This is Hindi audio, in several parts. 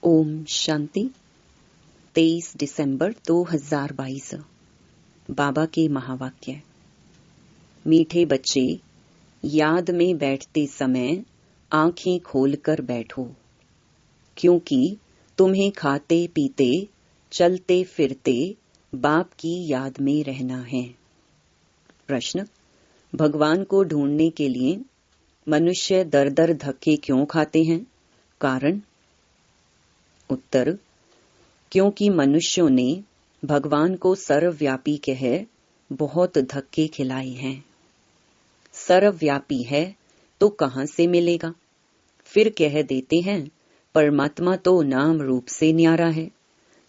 ओम शांति। 23 दिसंबर 2022। बाबा के महावाक्य। मीठे बच्चे, याद में बैठते समय आंखें खोलकर बैठो, क्योंकि तुम्हें खाते पीते चलते फिरते बाप की याद में रहना है। प्रश्न: भगवान को ढूंढने के लिए मनुष्य दर दर धक्के क्यों खाते हैं? कारण: उत्तर: क्योंकि मनुष्यों ने भगवान को सर्वव्यापी कह बहुत धक्के खिलाए हैं। सर्वव्यापी है तो कहां से मिलेगा? फिर कह देते हैं परमात्मा तो नाम रूप से न्यारा है।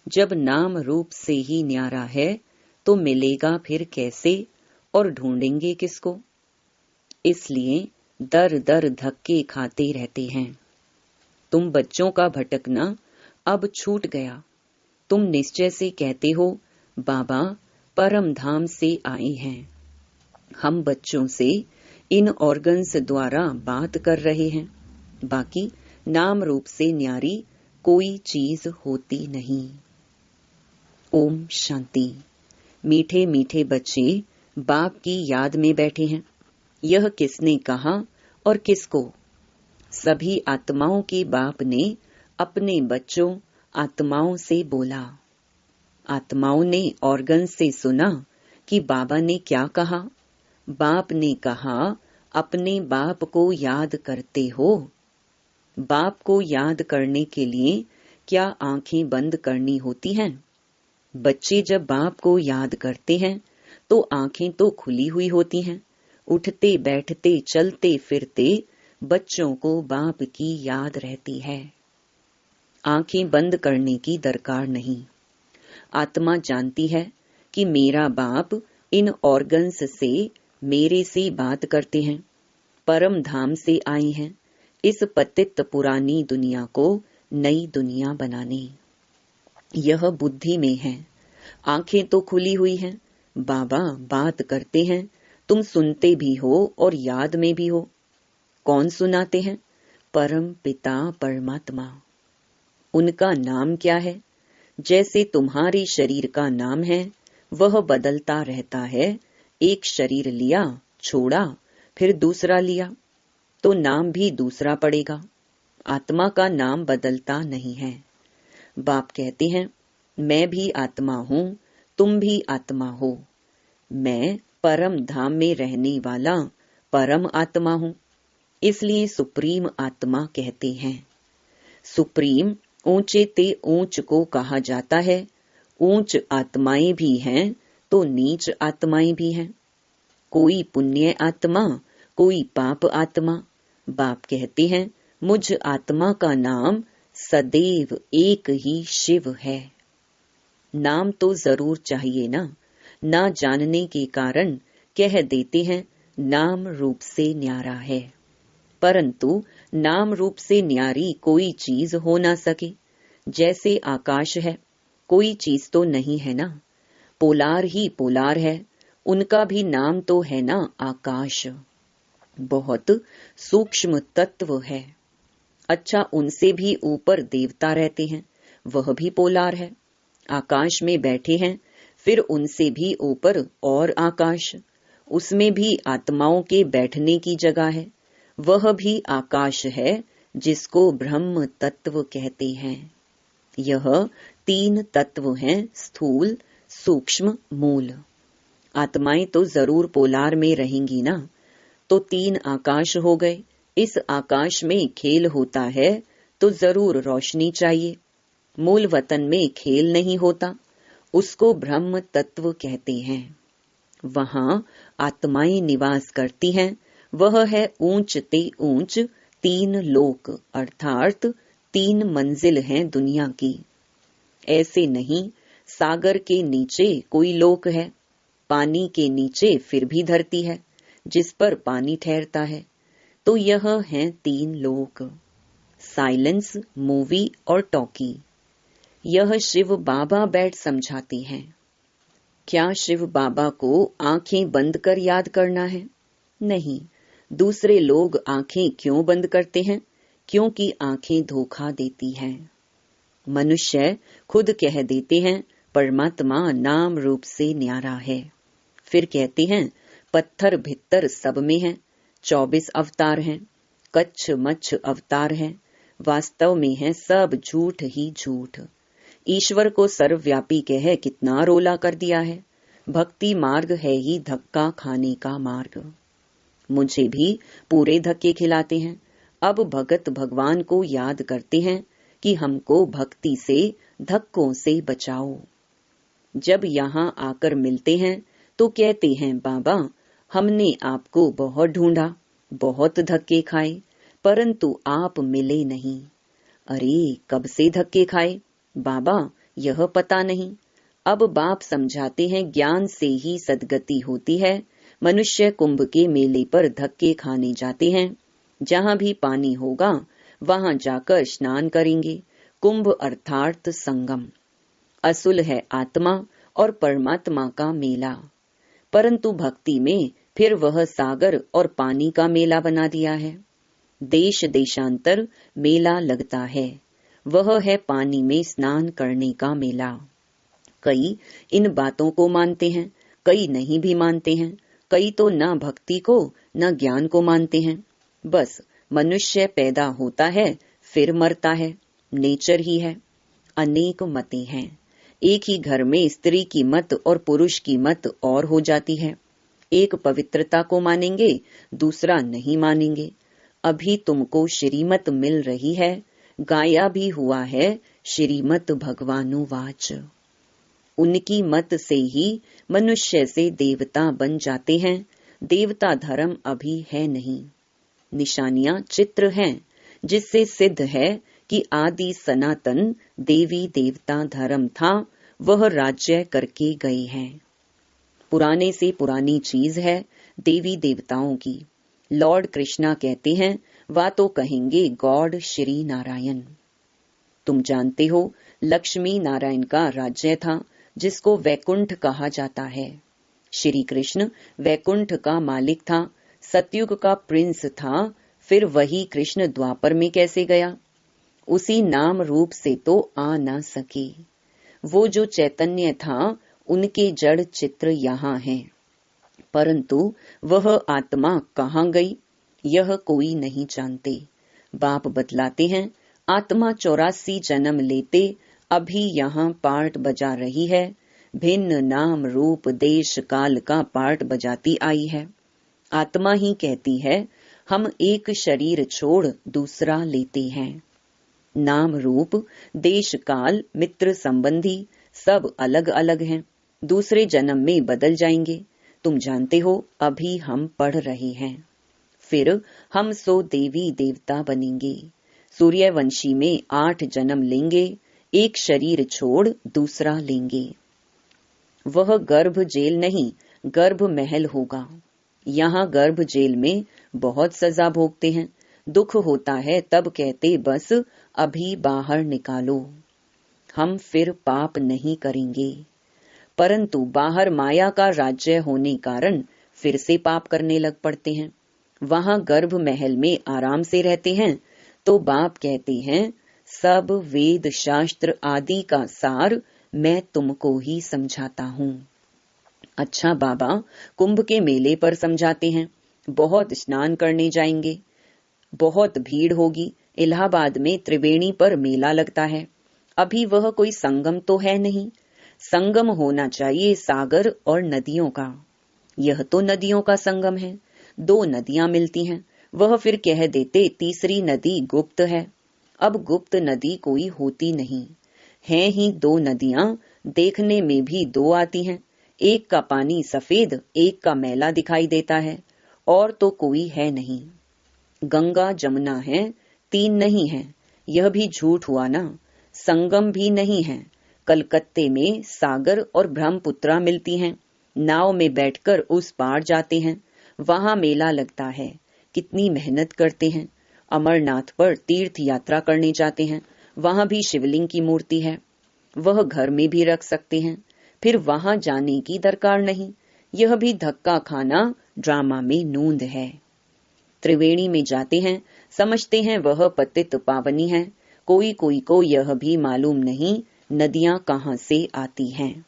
जब नाम रूप से ही न्यारा है तो मिलेगा फिर कैसे, और ढूंढेंगे किसको? इसलिए दर दर धक्के खाते रहते हैं। तुम बच्चों का भटकना अब छूट गया। तुम निश्चय से कहते हो बाबा परम धाम से आए हैं। हम बच्चों से इन ऑर्गन्स द्वारा बात कर रहे हैं। बाकी नाम रूप से न्यारी कोई चीज होती नहीं। ओम शांति। मीठे मीठे बच्चे बाप की याद में बैठे हैं। यह किसने कहा और किसको? सभी आत्माओं के बाप ने अपने बच्चों आत्माओं से बोला। आत्माओं ने ऑर्गन से सुना कि बाबा ने क्या कहा। बाप ने कहा अपने बाप को याद करते हो। बाप को याद करने के लिए क्या आंखें बंद करनी होती हैं? बच्चे जब बाप को याद करते हैं तो आंखें तो खुली हुई होती हैं। उठते बैठते चलते फिरते बच्चों को बाप की याद रहती है। आंखें बंद करने की दरकार नहीं। आत्मा जानती है कि मेरा बाप इन ऑर्गन्स से मेरे से बात करते हैं। परम धाम से आए हैं इस पतित पुरानी दुनिया को नई दुनिया बनाने। यह बुद्धि में है। आंखें तो खुली हुई हैं। बाबा बात करते हैं, तुम सुनते भी हो और याद में भी हो। कौन सुनाते हैं? परम पिता परमात्मा। उनका नाम क्या है? जैसे तुम्हारे शरीर का नाम है वह बदलता रहता है। एक शरीर लिया, छोड़ा, फिर दूसरा लिया तो नाम भी दूसरा पड़ेगा। आत्मा का नाम बदलता नहीं है। बाप कहते हैं मैं भी आत्मा हूँ, तुम भी आत्मा हो। मैं परम धाम में रहने वाला परम आत्मा हूँ, इसलिए सुप्रीम आत्मा कहते हैं। सुप्रीम ऊंचे ते ऊंच को कहा जाता है। ऊंच आत्माएं भी हैं तो नीच आत्माएं भी हैं। कोई पुण्य आत्मा, कोई पाप आत्मा। बाप कहते हैं मुझ आत्मा का नाम सदैव एक ही शिव है। नाम तो जरूर चाहिए ना जानने के कारण कह देते हैं नाम रूप से न्यारा है। परंतु नाम रूप से न्यारी कोई चीज हो ना सके। जैसे आकाश है, कोई चीज तो नहीं है ना। पोलार ही पोलार है, उनका भी नाम तो है ना आकाश। बहुत सूक्ष्म तत्व है। अच्छा, उनसे भी ऊपर देवता रहते हैं, वह भी पोलार है। आकाश में बैठे हैं, फिर उनसे भी ऊपर और आकाश, उसमें भी आत्माओं के बैठने की जगह है। वह भी आकाश है जिसको ब्रह्म तत्व कहते हैं। यह 3 तत्व हैं, स्थूल, सूक्ष्म, मूल। आत्माएं तो जरूर पोलार में रहेंगी ना, तो 3 आकाश हो गए। इस आकाश में खेल होता है तो जरूर रोशनी चाहिए। मूल वतन में खेल नहीं होता, उसको ब्रह्म तत्व कहते हैं। वहां आत्माएं निवास करती हैं। वह है ऊंच ते ऊंच 3 लोक, अर्थात 3 मंजिल हैं दुनिया की। ऐसे नहीं सागर के नीचे कोई लोक है, पानी के नीचे फिर भी धरती है जिस पर पानी ठहरता है। तो यह हैं 3 लोक, साइलेंस, मूवी और टॉकी। यह शिव बाबा बैठ समझाते हैं। क्या शिव बाबा को आंखें बंद कर याद करना है? नहीं। दूसरे लोग आंखें क्यों बंद करते हैं? क्योंकि आंखें धोखा देती हैं। मनुष्य खुद कह देते हैं परमात्मा नाम रूप से न्यारा है। फिर कहते हैं पत्थर भित्तर सब में है, 24 अवतार हैं, कच्छ मच्छ अवतार है, वास्तव में है सब झूठ ही झूठ। ईश्वर को सर्वव्यापी कह कितना रोला कर दिया है। भक्ति मार्ग है ही धक्का खाने का मार्ग। मुझे भी पूरे धक्के खिलाते हैं। अब भगत भगवान को याद करते हैं कि हमको भक्ति से धक्कों से बचाओ। जब यहाँ आकर मिलते हैं तो कहते हैं बाबा हमने आपको बहुत ढूंढा, बहुत धक्के खाए, परंतु आप मिले नहीं। अरे कब से धक्के खाए बाबा, यह पता नहीं। अब बाप समझाते हैं ज्ञान से ही सद्गति होती है। मनुष्य कुंभ के मेले पर धक्के खाने जाते हैं। जहाँ भी पानी होगा वहाँ जाकर स्नान करेंगे। कुंभ अर्थात संगम। असुल है आत्मा और परमात्मा का मेला, परंतु भक्ति में फिर वह सागर और पानी का मेला बना दिया है। देश देशांतर मेला लगता है, वह है पानी में स्नान करने का मेला। कई इन बातों को मानते हैं, कई नहीं भी मानते हैं। कई तो न भक्ति को न ज्ञान को मानते हैं। बस मनुष्य पैदा होता है फिर मरता है, नेचर ही है। अनेक मतें हैं। एक ही घर में स्त्री की मत और पुरुष की मत और हो जाती है। एक पवित्रता को मानेंगे, दूसरा नहीं मानेंगे। अभी तुमको श्रीमत मिल रही है, गाया भी हुआ है श्रीमत भगवानुवाच। उनकी मत से ही मनुष्य से देवता बन जाते हैं। देवता धर्म अभी है नहीं। निशानियां चित्र हैं, जिससे सिद्ध है कि आदि सनातन देवी देवता धर्म था, वह राज्य करके गए हैं। पुराने से पुरानी चीज है देवी देवताओं की। लॉर्ड कृष्णा कहते हैं वा तो कहेंगे गॉड श्री नारायण। तुम जानते हो लक्ष्मी नारायण का राज्य था, जिसको वैकुंठ कहा जाता है। श्री कृष्ण वैकुंठ का मालिक था, सतयुग का प्रिंस था। फिर वही कृष्ण द्वापर में कैसे गया? उसी नाम रूप से तो आ न सके। वो जो चैतन्य था उनके जड़ चित्र यहाँ हैं, परंतु वह आत्मा कहाँ गई यह कोई नहीं जानते। बाप बतलाते हैं आत्मा 84 जन्म लेते अभी यहाँ पार्ट बजा रही है। भिन्न नाम रूप देश काल का पार्ट बजाती आई है। आत्मा ही कहती है हम एक शरीर छोड़ दूसरा लेते हैं। नाम रूप देश काल मित्र संबंधी सब अलग अलग हैं, दूसरे जन्म में बदल जाएंगे। तुम जानते हो अभी हम पढ़ रहे हैं। फिर हम सो देवी देवता बनेंगे। सूर्यवंशी में 8 जन्म लेंगे, एक शरीर छोड़ दूसरा लेंगे। वह गर्भ जेल नहीं, गर्भ महल होगा। यहाँ गर्भ जेल में बहुत सजा भोगते हैं। दुख होता है तब कहते बस अभी बाहर निकालो। हम फिर पाप नहीं करेंगे, परंतु बाहर माया का राज्य होने कारण फिर से पाप करने लग पड़ते हैं। वहाँ गर्भ महल में आराम से रहते हैं तो बाप कहते हैं सब वेद शास्त्र आदि का सार मैं तुमको ही समझाता हूँ। अच्छा बाबा कुंभ के मेले पर समझाते हैं। बहुत स्नान करने जाएंगे, बहुत भीड़ होगी। इलाहाबाद में त्रिवेणी पर मेला लगता है। अभी वह कोई संगम तो है नहीं। संगम होना चाहिए सागर और नदियों का। यह तो नदियों का संगम है। 2 नदियां मिलती हैं, वह फिर कह देते तीसरी नदी गुप्त है। अब गुप्त नदी कोई होती नहीं है ही 2 नदियां देखने में भी 2 आती हैं। एक का पानी सफेद, एक का मैला दिखाई देता है, और तो कोई है नहीं। गंगा जमुना है, 3 नहीं है, यह भी झूठ हुआ ना। संगम भी नहीं है। कलकत्ते में सागर और ब्रह्मपुत्रा मिलती हैं। नाव में बैठकर उस पार जाते हैं, वहां मेला लगता है। कितनी मेहनत करते हैं। अमरनाथ पर तीर्थ यात्रा करने जाते हैं, वहां भी शिवलिंग की मूर्ति है, वह घर में भी रख सकते हैं। फिर वहां जाने की दरकार नहीं। यह भी धक्का खाना ड्रामा में नूंद है। त्रिवेणी में जाते हैं, समझते हैं वह पतित पावनी है। कोई कोई को यह भी मालूम नहीं नदियां कहाँ से आती हैं।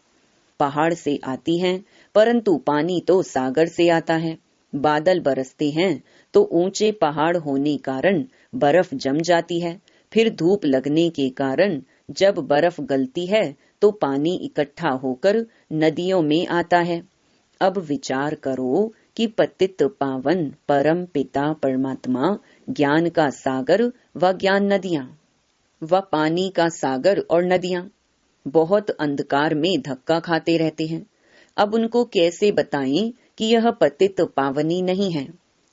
पहाड़ से आती हैं, परंतु पानी तो सागर से आता है। बादल बरसते हैं तो ऊंचे पहाड़ होने कारण बर्फ जम जाती है, फिर धूप लगने के कारण जब बर्फ गलती है तो पानी इकट्ठा होकर नदियों में आता है। अब विचार करो कि पतित पावन परम पिता परमात्मा, ज्ञान का सागर व ज्ञान नदियां व पानी का सागर और नदियां बहुत अंधकार में धक्का खाते रहते हैं। अब उनको कैसे बताएं कि यह पतित पावनी नहीं है,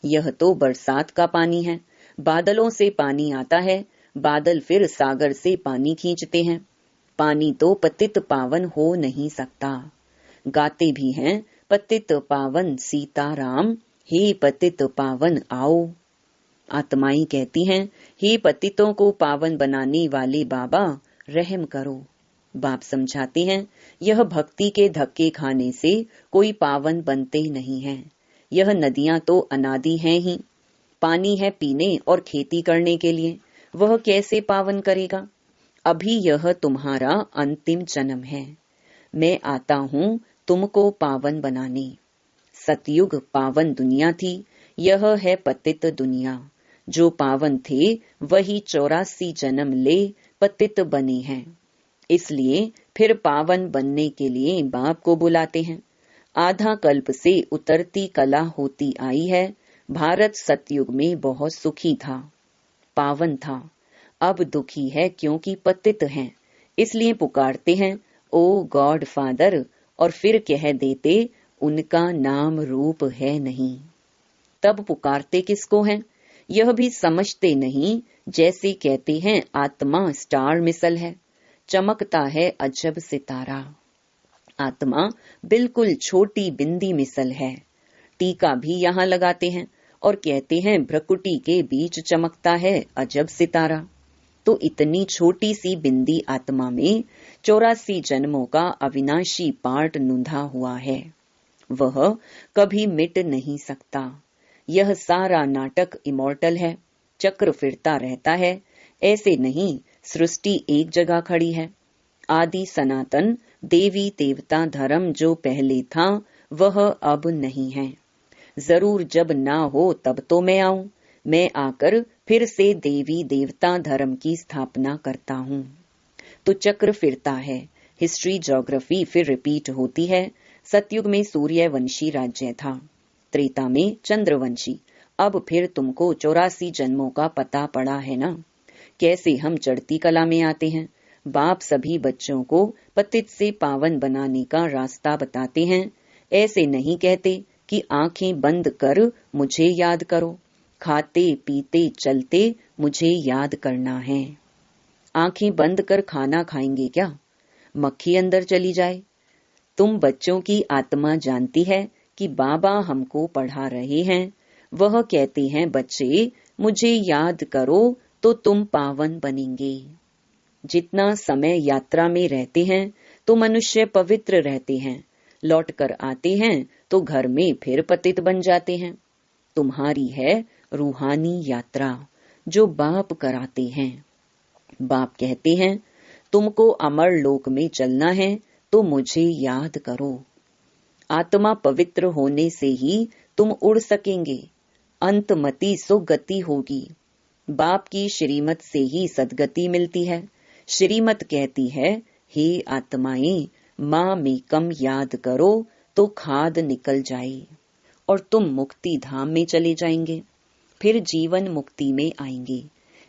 यह तो बरसात का पानी है। बादलों से पानी आता है, बादल फिर सागर से पानी खींचते हैं। पानी तो पतित पावन हो नहीं सकता। गाते भी हैं पतित पावन सीताराम, हे पतित पावन आओ। आत्माएं कहती हैं, हे पतितों को पावन बनाने वाले बाबा रहम करो। बाप समझाते हैं, यह भक्ति के धक्के खाने से कोई पावन बनते नहीं हैं। यह नदियां तो अनादि हैं ही। पानी है पीने और खेती करने के लिए, वह कैसे पावन करेगा। अभी यह तुम्हारा अंतिम जन्म है। मैं आता हूँ तुमको पावन बनाने। सतयुग पावन दुनिया थी, यह है पतित दुनिया। जो पावन थे वही 84 जन्म ले पतित बने हैं। इसलिए फिर पावन बनने के लिए बाप को बुलाते हैं। आधा कल्प से उतरती कला होती आई है। भारत सतयुग में बहुत सुखी था, पावन था। अब दुखी है क्योंकि पतित हैं, इसलिए पुकारते हैं ओ गॉड फादर, और फिर कह देते उनका नाम रूप है नहीं। तब पुकारते किसको हैं, यह भी समझते नहीं। जैसे कहते हैं आत्मा स्टार मिसल है, चमकता है अजब सितारा। आत्मा बिल्कुल छोटी बिंदी मिसल है। टीका भी यहाँ लगाते हैं और कहते हैं भ्रकुटी के बीच चमकता है अजब सितारा। तो इतनी छोटी सी बिंदी आत्मा में 84 जन्मों का अविनाशी पार्ट नुंधा हुआ है, वह कभी मिट नहीं सकता। यह सारा नाटक इमॉर्टल है, चक्र फिरता रहता है। ऐसे नहीं सृष्टि एक जगह खड़ी है। आदि सनातन देवी देवता धर्म जो पहले था वह अब नहीं है। जरूर जब ना हो तब तो मैं आऊं। मैं आकर फिर से देवी देवता धर्म की स्थापना करता हूँ। तो चक्र फिरता है, हिस्ट्री ज्योग्राफी फिर रिपीट होती है। सतयुग में सूर्यवंशी राज्य था, त्रेता में चंद्रवंशी। अब फिर तुमको 84 जन्मों का पता पड़ा है ना, कैसे हम चढ़ती कला में आते हैं। बाप सभी बच्चों को पतित से पावन बनाने का रास्ता बताते हैं। ऐसे नहीं कहते कि आंखें बंद कर मुझे याद करो, खाते पीते चलते मुझे याद करना है। आंखें बंद कर खाना खाएंगे क्या, मक्खी अंदर चली जाए। तुम बच्चों की आत्मा जानती है कि बाबा हमको पढ़ा रहे हैं। वह कहते हैं बच्चे मुझे याद करो तो तुम पावन बनेंगे। जितना समय यात्रा में रहते हैं तो मनुष्य पवित्र रहते हैं, लौटकर आते हैं तो घर में फिर पतित बन जाते हैं। तुम्हारी है रूहानी यात्रा जो बाप कराते हैं। बाप कहते हैं तुमको अमर लोक में चलना है तो मुझे याद करो। आत्मा पवित्र होने से ही तुम उड़ सकेंगे, अंतमति सुगति होगी। बाप की श्रीमत से ही सदगति मिलती है। श्रीमत कहती है हे आत्माएं, माँ में कम याद करो तो खाद निकल जाए और तुम मुक्ति धाम में चले जाएंगे, फिर जीवन मुक्ति में आएंगे।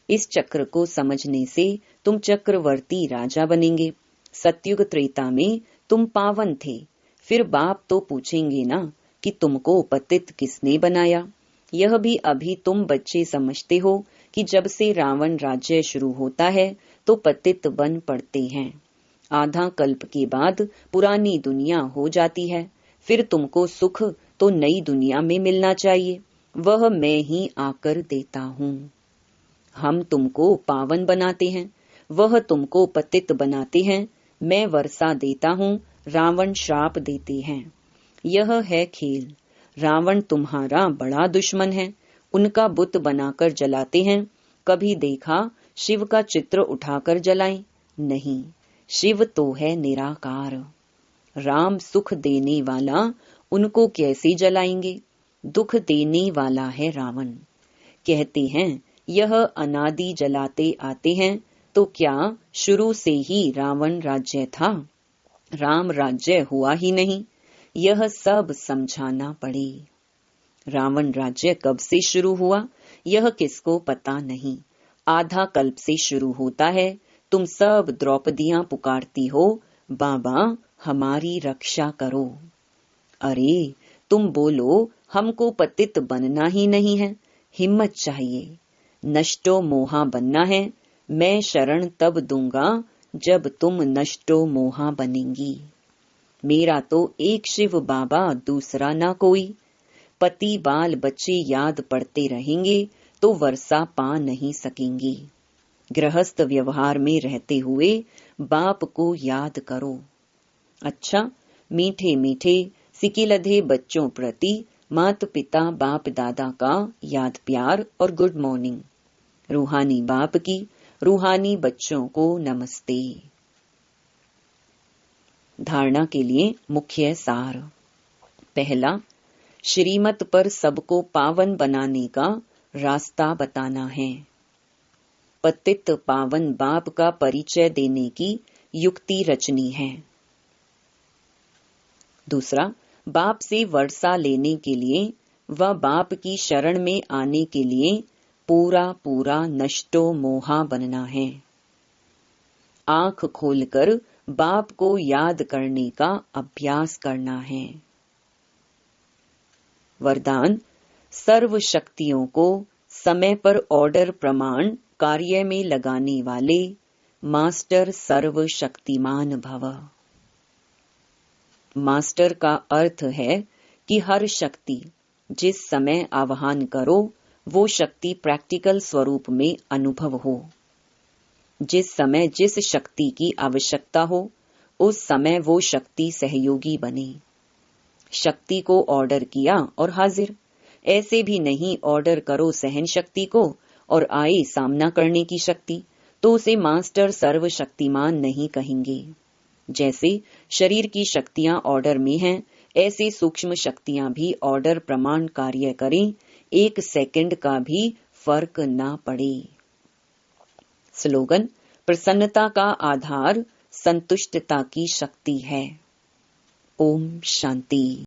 इस चक्र को समझने से तुम चक्रवर्ती राजा बनेंगे। सतयुग त्रेता में तुम पावन थे, फिर बाप तो पूछेंगे ना कि तुमको पतित किसने बनाया। यह भी अभी तुम बच्चे समझते हो कि जब से रावण राज्य शुरू होता है तो पतित बन पड़ते हैं। आधा कल्प के बाद पुरानी दुनिया हो जाती है, फिर तुमको सुख तो नई दुनिया में मिलना चाहिए, वह मैं ही आकर देता हूँ। हम तुमको पावन बनाते हैं, वह तुमको पतित बनाते हैं। मैं वर्षा देता हूँ, रावण श्राप देते हैं। यह है खेल। रावण तुम्हारा बड़ा दुश्मन है, उनका बुत बनाकर जलाते हैं। कभी देखा शिव का चित्र उठाकर जलाएं? नहीं, शिव तो है निराकार। राम सुख देने वाला, उनको कैसे जलाएंगे? दुख देने वाला है रावण। कहते हैं यह अनादि जलाते आते हैं, तो क्या शुरू से ही रावण राज्य था? राम राज्य हुआ ही नहीं, यह सब समझाना पड़े। रावण राज्य कब से शुरू हुआ, यह किसको पता नहीं। आधा कल्प से शुरू होता है। तुम सब द्रौपदियां पुकारती हो, बाबा हमारी रक्षा करो। अरे तुम बोलो, हमको पतित बनना ही नहीं है, हिम्मत चाहिए। नष्टो मोहा बनना है, मैं शरण तब दूंगा जब तुम नष्टो मोहा बनेंगी। मेरा तो एक शिव बाबा, दूसरा ना कोई। पति बाल बच्चे याद पड़ते रहेंगे तो वर्षा पा नहीं सकेंगी। गृहस्थ व्यवहार में रहते हुए बाप को याद करो। अच्छा, मीठे मीठे सिकिलधे बच्चों प्रति माता पिता बाप दादा का याद प्यार और गुड मॉर्निंग। रूहानी बाप की रूहानी बच्चों को नमस्ते। धारणा के लिए मुख्य सार। पहला, श्रीमत पर सबको पावन बनाने का रास्ता बताना है। पतित पावन बाप का परिचय देने की युक्ति रचनी है। दूसरा, बाप से वर्षा लेने के लिए व बाप की शरण में आने के लिए पूरा पूरा नष्टो मोहा बनना है। आंख खोलकर बाप को याद करने का अभ्यास करना है। वरदान, सर्व शक्तियों को समय पर ऑर्डर प्रमाण कार्य में लगाने वाले मास्टर सर्व शक्तिमान भव। मास्टर का अर्थ है कि हर शक्ति जिस समय आह्वान करो वो शक्ति प्रैक्टिकल स्वरूप में अनुभव हो। जिस समय जिस शक्ति की आवश्यकता हो उस समय वो शक्ति सहयोगी बने। शक्ति को ऑर्डर किया और हाजिर, ऐसे भी नहीं ऑर्डर करो सहन शक्ति को और आए सामना करने की शक्ति, तो उसे मास्टर सर्वशक्तिमान नहीं कहेंगे। जैसे शरीर की शक्तियां ऑर्डर में हैं, ऐसे सूक्ष्म शक्तियां भी ऑर्डर प्रमाण कार्य करें, एक सेकंड का भी फर्क ना पड़े। स्लोगन, प्रसन्नता का आधार संतुष्टता की शक्ति है। ओम शांति।